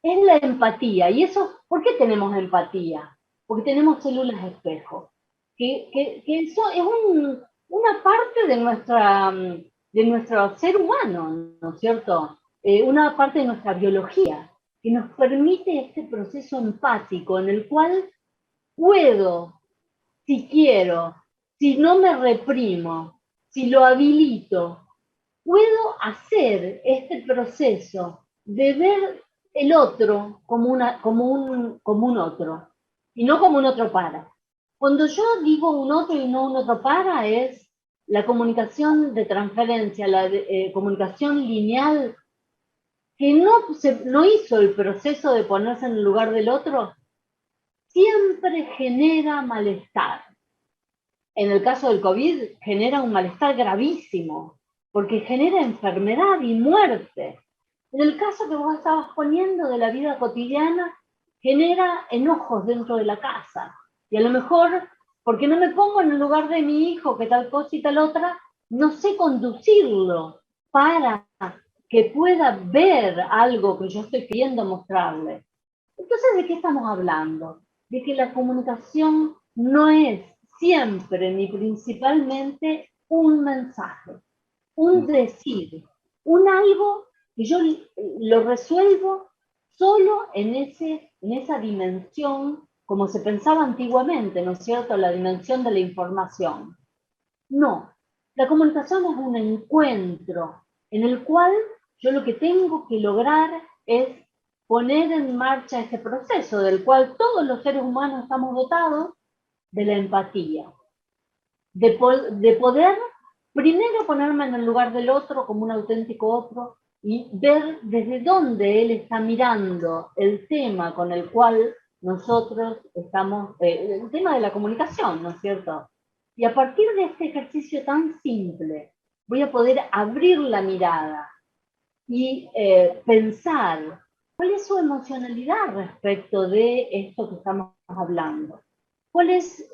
Es la empatía. ¿Y eso, por qué tenemos empatía? Porque tenemos células espejo. Que eso es una parte de nuestro ser humano, ¿no es cierto? Una parte de nuestra biología, que nos permite este proceso empático en el cual puedo, si quiero, si no me reprimo, si lo habilito, puedo hacer este proceso de ver el otro como un otro, y no como un otro para. Cuando yo digo un otro y no un otro para, es la comunicación de transferencia, la comunicación lineal, que no hizo el proceso de ponerse en el lugar del otro, siempre genera malestar. En el caso del COVID, genera un malestar gravísimo, porque genera enfermedad y muerte. En el caso que vos estabas poniendo de la vida cotidiana, genera enojos dentro de la casa. Y a lo mejor porque no me pongo en el lugar de mi hijo, que tal cosa y tal otra, no sé conducirlo para que pueda ver algo que yo estoy queriendo mostrarle. Entonces, ¿de qué estamos hablando? De que la comunicación no es siempre ni principalmente un mensaje, un decir, un algo que yo lo resuelvo solo en esa dimensión, como se pensaba antiguamente, ¿no es cierto?, la dimensión de la información. No, la comunicación es un encuentro en el cual yo lo que tengo que lograr es poner en marcha este proceso del cual todos los seres humanos estamos dotados, de la empatía, de poder primero ponerme en el lugar del otro como un auténtico otro y ver desde dónde él está mirando el tema con el cual nosotros estamos, el tema de la comunicación, ¿no es cierto? Y a partir de este ejercicio tan simple, voy a poder abrir la mirada y pensar cuál es su emocionalidad respecto de esto que estamos hablando. ¿Cuál es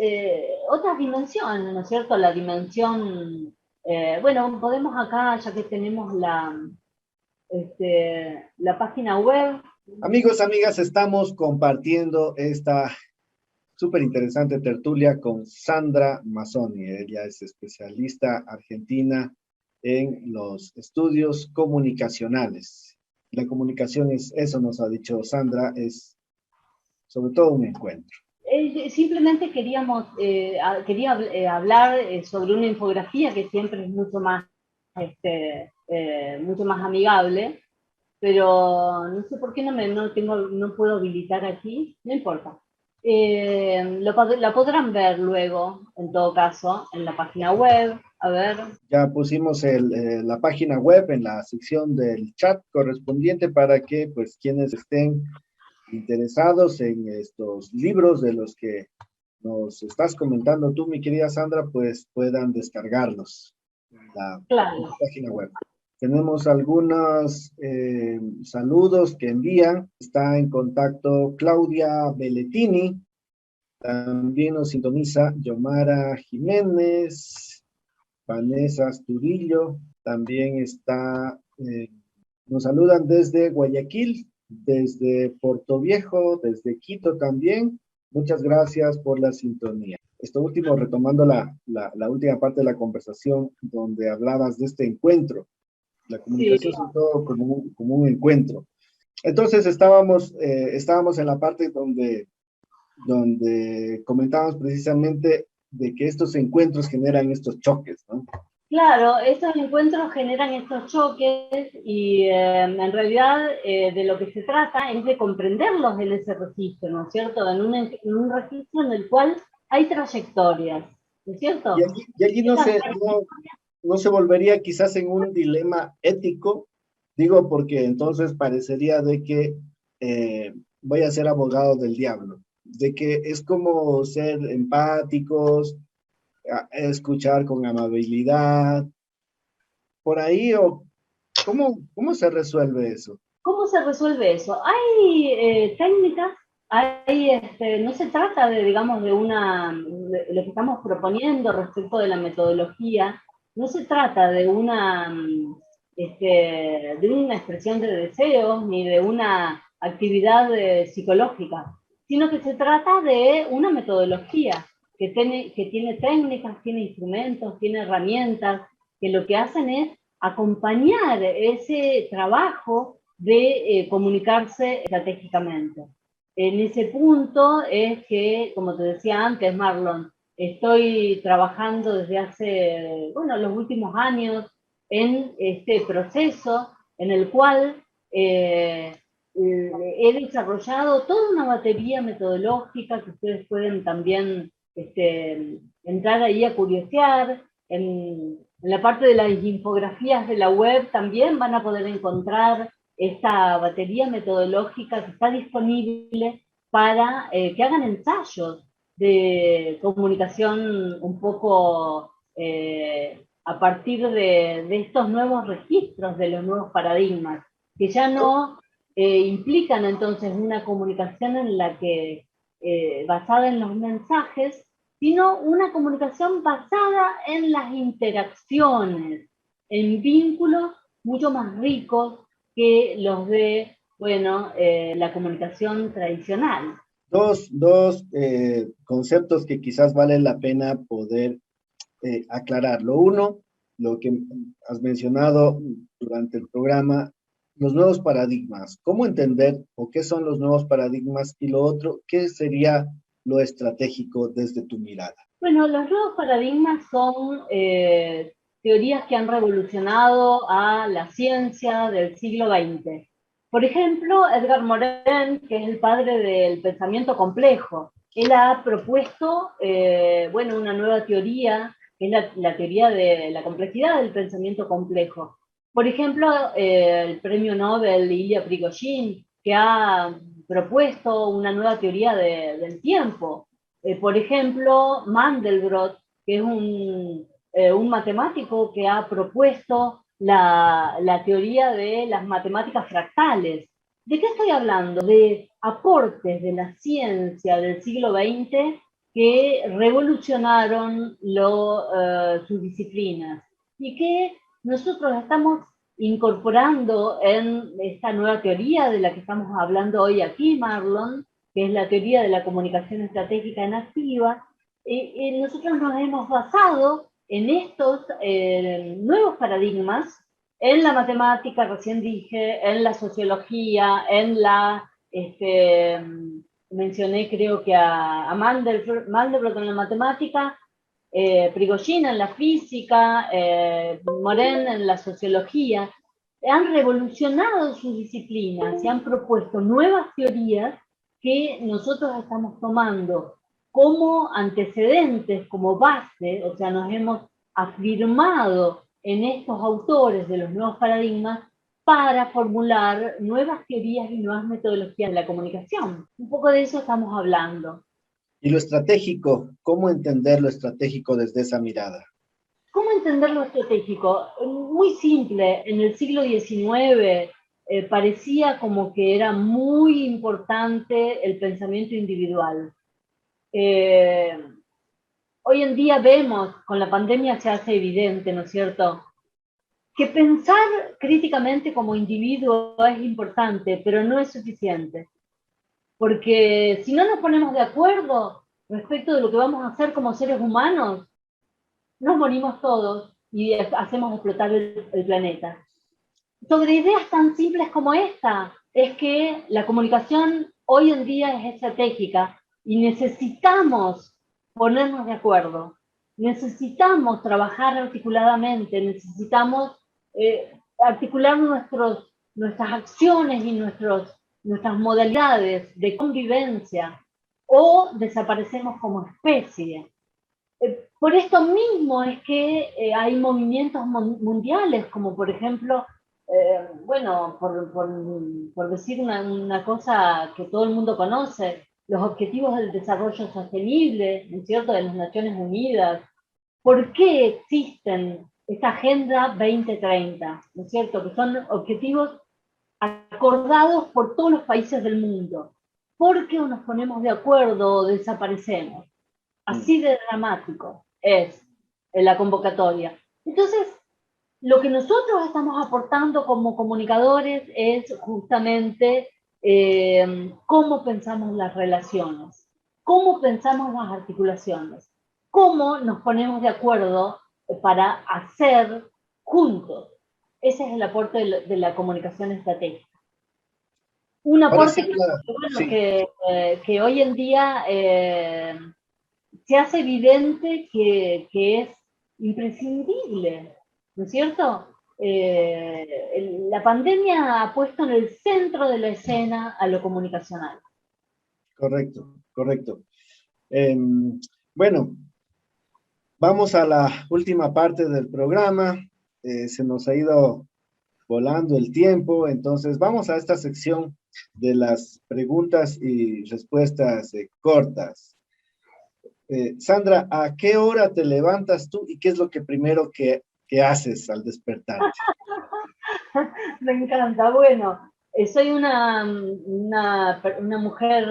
otra dimensión, ¿no es cierto? La dimensión, bueno, podemos acá, ya que tenemos la página web. Amigos, amigas, estamos compartiendo esta súper interesante tertulia con Sandra Mazzoni. Ella es especialista argentina en los estudios comunicacionales. La comunicación es, eso nos ha dicho Sandra, es sobre todo un encuentro. Simplemente quería hablar sobre una infografía que siempre es mucho más amigable, pero no sé por qué no puedo habilitar aquí, no importa. La podrán ver luego, en todo caso, en la página web. A ver. Ya pusimos la página web en la sección del chat correspondiente para que pues quienes estén interesados en estos libros de los que nos estás comentando tú, mi querida Sandra, pues puedan descargarlos en la página web. Tenemos algunos saludos que envían. Está en contacto Claudia Belletini. También nos sintoniza Yomara Jiménez, Vanessa Asturillo. También está, nos saludan desde Guayaquil, desde Portoviejo, desde Quito también. Muchas gracias por la sintonía. Esto último, retomando la última parte de la conversación, donde hablabas de este encuentro. La comunicación es todo como un encuentro. Entonces estábamos en la parte donde comentábamos precisamente de que estos encuentros generan estos choques, ¿no? Claro, estos encuentros generan estos choques y en realidad de lo que se trata es de comprenderlos en ese registro, ¿no es cierto? En un registro en el cual hay trayectorias, ¿no es cierto? Y allí no se volvería quizás en un dilema ético, digo porque entonces parecería de que voy a ser abogado del diablo, de que es como ser empáticos, escuchar con amabilidad, por ahí, o ¿cómo se resuelve eso? ¿Cómo se resuelve eso? Hay técnicas, no se trata de, digamos, de lo que estamos proponiendo respecto de la metodología, no se trata de una expresión de deseos ni de una actividad psicológica, sino que se trata de una metodología que tiene técnicas, tiene instrumentos, tiene herramientas, que lo que hacen es acompañar ese trabajo de comunicarse estratégicamente. En ese punto es que, como te decía antes, Marlon, estoy trabajando desde hace, los últimos años en este proceso en el cual he desarrollado toda una batería metodológica que ustedes pueden también entrar ahí a curiosear. En la parte de las infografías de la web también van a poder encontrar esta batería metodológica que está disponible para que hagan ensayos de comunicación un poco a partir de estos nuevos registros, de los nuevos paradigmas, que ya no implican entonces una comunicación en la que, basada en los mensajes, sino una comunicación basada en las interacciones, en vínculos mucho más ricos que los de, bueno, la comunicación tradicional. Dos conceptos que quizás vale la pena poder aclarar. Lo uno, lo que has mencionado durante el programa, los nuevos paradigmas. ¿Cómo entender o qué son los nuevos paradigmas? Y lo otro, ¿qué sería lo estratégico desde tu mirada? Bueno, los nuevos paradigmas son teorías que han revolucionado a la ciencia del siglo XX. Por ejemplo, Edgar Morin, que es el padre del pensamiento complejo, él ha propuesto, bueno, una nueva teoría, que es la teoría de la complejidad del pensamiento complejo. Por ejemplo, el premio Nobel Ilya Prigozhin, que ha propuesto una nueva teoría del tiempo. Por ejemplo, Mandelbrot, que es un matemático que ha propuesto la teoría de las matemáticas fractales. ¿De qué estoy hablando? De aportes de la ciencia del siglo XX que revolucionaron sus disciplinas y que nosotros estamos incorporando en esta nueva teoría de la que estamos hablando hoy aquí, Marlon, que es la teoría de la comunicación estratégica en activa. Nosotros nos hemos basado en estos nuevos paradigmas, en la matemática, recién dije, en la sociología, en mencioné creo que a Mandelbrot en la matemática, Prigozhin en la física, Morin en la sociología, han revolucionado sus disciplinas y han propuesto nuevas teorías que nosotros estamos tomando como antecedentes, como base, o sea, nos hemos afirmado en estos autores de los nuevos paradigmas para formular nuevas teorías y nuevas metodologías de la comunicación. Un poco de eso estamos hablando. Y lo estratégico, ¿cómo entender lo estratégico desde esa mirada? ¿Cómo entender lo estratégico? Muy simple. En el siglo XIX parecía como que era muy importante el pensamiento individual. Hoy en día vemos, con la pandemia se hace evidente, ¿no es cierto?, que pensar críticamente como individuo es importante, pero no es suficiente. Porque si no nos ponemos de acuerdo respecto de lo que vamos a hacer como seres humanos, nos morimos todos y hacemos explotar el planeta. Sobre ideas tan simples como esta, es que la comunicación hoy en día es estratégica y necesitamos ponernos de acuerdo, necesitamos trabajar articuladamente, necesitamos articular nuestras acciones y nuestras modalidades de convivencia o desaparecemos como especie. Por esto mismo es que hay movimientos mundiales, como por ejemplo, bueno, por decir una cosa que todo el mundo conoce, los Objetivos del Desarrollo Sostenible, ¿no es cierto?, de las Naciones Unidas. ¿Por qué existen esta Agenda 2030, ¿no es cierto?, que son objetivos acordados por todos los países del mundo? Porque o nos ponemos de acuerdo o desaparecemos. Así de dramático es la convocatoria. Entonces, lo que nosotros estamos aportando como comunicadores es justamente cómo pensamos las relaciones, cómo pensamos las articulaciones, cómo nos ponemos de acuerdo para hacer juntos. Ese es el aporte de la comunicación estratégica. Un aporte Sí. que hoy en día se hace evidente que es imprescindible, ¿no es cierto? La pandemia ha puesto en el centro de la escena a lo comunicacional. Correcto, correcto. Bueno, vamos a la última parte del programa. Se nos ha ido volando el tiempo, entonces vamos a esta sección de las preguntas y respuestas cortas. Sandra, ¿a qué hora te levantas tú y qué es lo que primero que haces al despertarte? Me encanta. Bueno, soy una mujer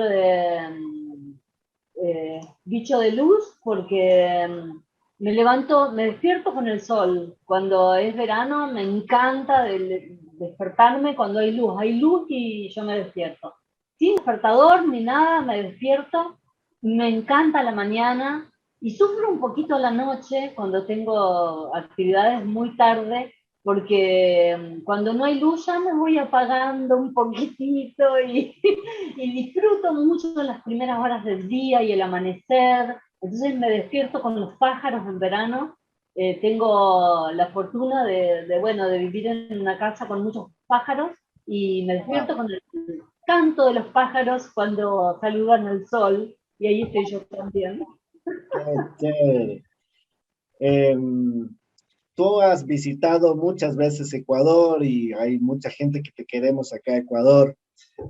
bicho de luz porque me despierto con el sol. Cuando es verano me encanta despertarme cuando hay luz y yo me despierto. Sin despertador ni nada, me despierto, me encanta la mañana y sufro un poquito la noche cuando tengo actividades muy tarde, porque cuando no hay luz ya me voy apagando un poquitito y disfruto mucho las primeras horas del día y el amanecer. Entonces me despierto con los pájaros en verano. Tengo la fortuna bueno, de vivir en una casa con muchos pájaros y me despierto con el canto de los pájaros cuando saludan el sol, y ahí estoy yo también. Qué chévere. Em, Tú has visitado muchas veces Ecuador y hay mucha gente que te queremos acá a Ecuador,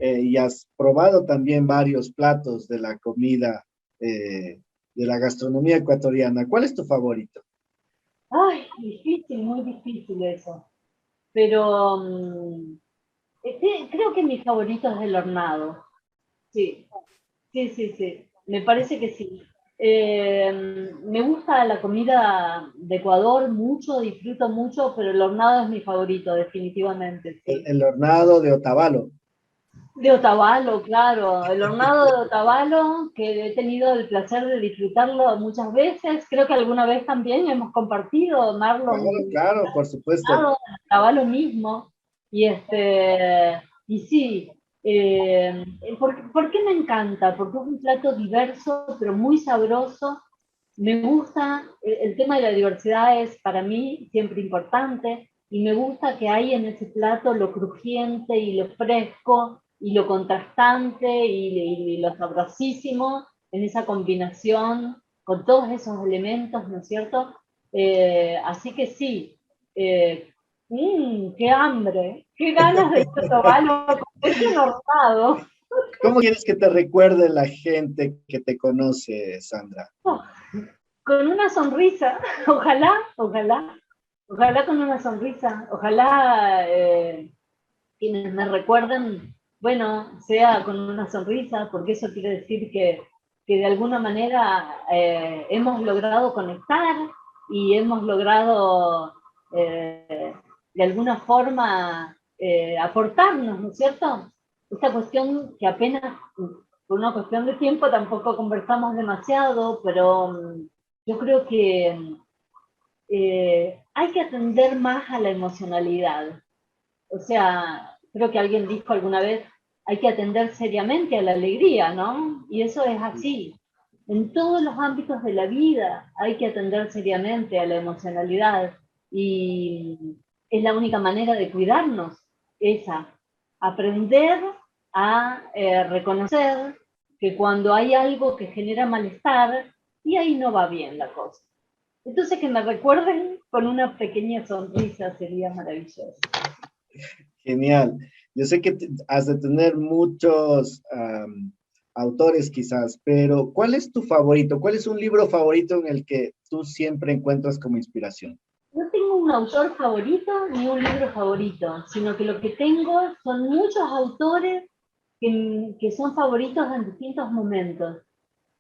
y has probado también varios platos de la comida, de la gastronomía ecuatoriana. ¿Cuál es tu favorito? Ay, difícil, muy difícil eso. Pero creo que mi favorito es el hornado. Sí, sí, sí, sí. Me parece que sí. Me gusta la comida de Ecuador mucho, disfruto mucho, pero el hornado es mi favorito, definitivamente, sí. El hornado de Otavalo. De Otavalo, claro, el hornado de Otavalo, que he tenido el placer de disfrutarlo muchas veces. Creo que alguna vez también hemos compartido, Claro, Marlon, claro, por supuesto. hornado de Otavalo mismo. Y sí, ¿por qué me encanta? Porque es un plato diverso, pero muy sabroso. Me gusta, el tema de la diversidad es para mí siempre importante, y me gusta que hay en ese plato lo crujiente y lo fresco y lo contrastante y lo sabrosísimo en esa combinación con todos esos elementos, ¿no es cierto? Así que sí, qué hambre, qué ganas de ir a tomarlo, es enojado. ¿Cómo quieres que te recuerde la gente que te conoce, Sandra? Oh, con una sonrisa, ojalá, ojalá, ojalá con una sonrisa, ojalá quienes me recuerden, bueno, sea con una sonrisa, porque eso quiere decir que de alguna manera hemos logrado conectar y hemos logrado de alguna forma aportarnos, ¿no es cierto? Esta cuestión que apenas, por una cuestión de tiempo, tampoco conversamos demasiado, pero yo creo que hay que atender más a la emocionalidad. O sea, creo que alguien dijo alguna vez, hay que atender seriamente a la alegría, ¿no? Y eso es así. En todos los ámbitos de la vida hay que atender seriamente a la emocionalidad, y es la única manera de cuidarnos, esa, aprender a reconocer que cuando hay algo que genera malestar, y ahí no va bien la cosa. Entonces que me recuerden con una pequeña sonrisa sería maravilloso. Genial. Yo sé que has de tener muchos autores quizás, pero ¿cuál es tu favorito? ¿Cuál es un libro favorito en el que tú siempre encuentras como inspiración? No tengo un autor favorito ni un libro favorito, sino que lo que tengo son muchos autores que son favoritos en distintos momentos.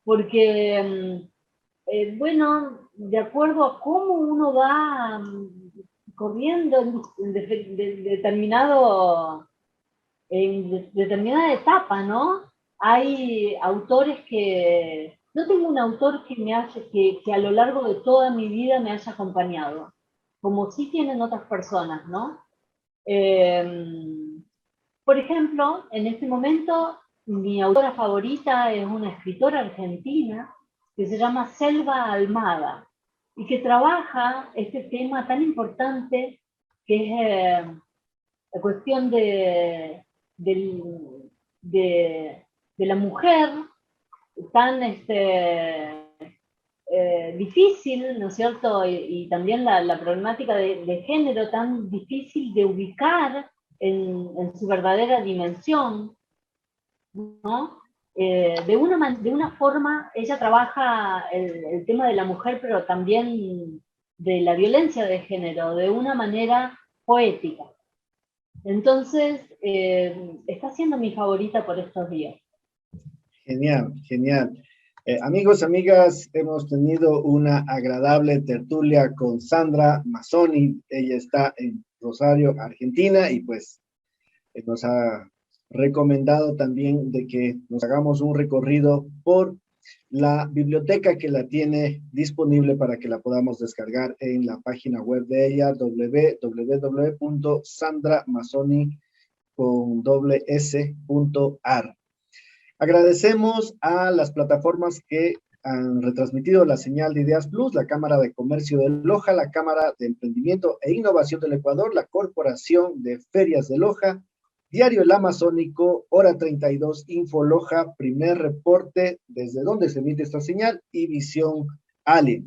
Porque, bueno, de acuerdo a cómo uno va corriendo en determinada etapa, ¿no? Hay autores que... No tengo un autor que a lo largo de toda mi vida me haya acompañado, como sí tienen otras personas, ¿no? Por ejemplo, en este momento, mi autora favorita es una escritora argentina que se llama Selva Almada y que trabaja este tema tan importante que es la cuestión de, de la mujer tan difícil, ¿no es cierto? Y también la problemática de género tan difícil de ubicar en su verdadera dimensión, ¿no? De una forma, ella trabaja el tema de la mujer, pero también de la violencia de género, de una manera poética. Entonces, está siendo mi favorita por estos días. Genial, genial. Amigos, amigas, hemos tenido una agradable tertulia con Sandra Mazzoni. Ella está en Rosario, Argentina, y pues nos ha recomendado también de que nos hagamos un recorrido por la biblioteca que la tiene disponible para que la podamos descargar en la página web de ella, www.sandramazzoni.ar. Agradecemos a las plataformas que han retransmitido la señal de Ideas Plus, la Cámara de Comercio de Loja, la Cámara de Emprendimiento e Innovación del Ecuador, la Corporación de Ferias de Loja, Diario El Amazónico, Hora 32, Info Loja, Primer Reporte, desde donde se emite esta señal, y Visión Ale.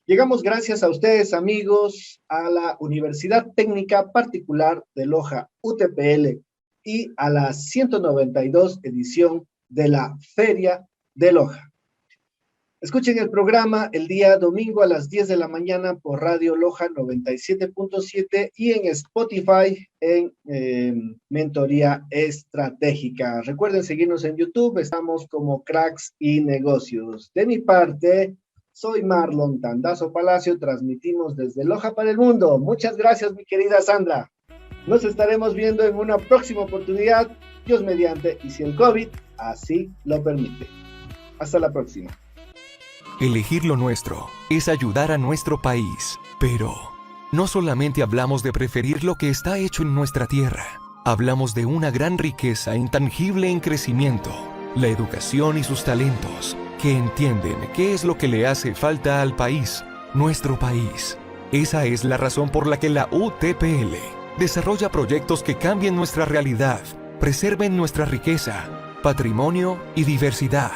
Llegamos gracias a ustedes, amigos, a la Universidad Técnica Particular de Loja, UTPL, y a la 192 edición de la Feria de Loja. Escuchen el programa el día domingo a las 10 de la mañana por Radio Loja 97.7 y en Spotify en Mentoría Estratégica. Recuerden seguirnos en YouTube, estamos como Cracks y Negocios. De mi parte, soy Marlon Tandazo Palacio, transmitimos desde Loja para el mundo. Muchas gracias, mi querida Sandra. Nos estaremos viendo en una próxima oportunidad, Dios mediante, y si el COVID así lo permite. Hasta la próxima. Elegir lo nuestro es ayudar a nuestro país, pero no solamente hablamos de preferir lo que está hecho en nuestra tierra, hablamos de una gran riqueza intangible en crecimiento, la educación y sus talentos, que entienden qué es lo que le hace falta al país, nuestro país. Esa es la razón por la que la UTPL desarrolla proyectos que cambien nuestra realidad, preserven nuestra riqueza, patrimonio y diversidad.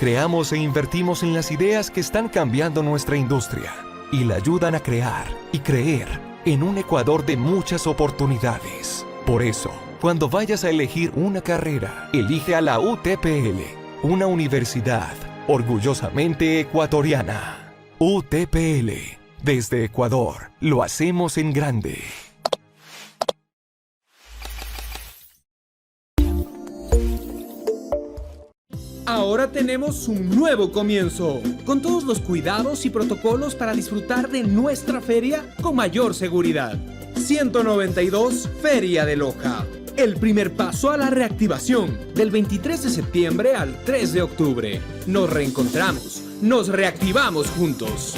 Creamos e invertimos en las ideas que están cambiando nuestra industria y la ayudan a crear y creer en un Ecuador de muchas oportunidades. Por eso, cuando vayas a elegir una carrera, elige a la UTPL, una universidad orgullosamente ecuatoriana. UTPL, desde Ecuador, lo hacemos en grande. Ahora tenemos un nuevo comienzo, con todos los cuidados y protocolos para disfrutar de nuestra feria con mayor seguridad. 192 Feria de Loja. El primer paso a la reactivación, del 23 de septiembre al 3 de octubre. Nos reencontramos, nos reactivamos juntos.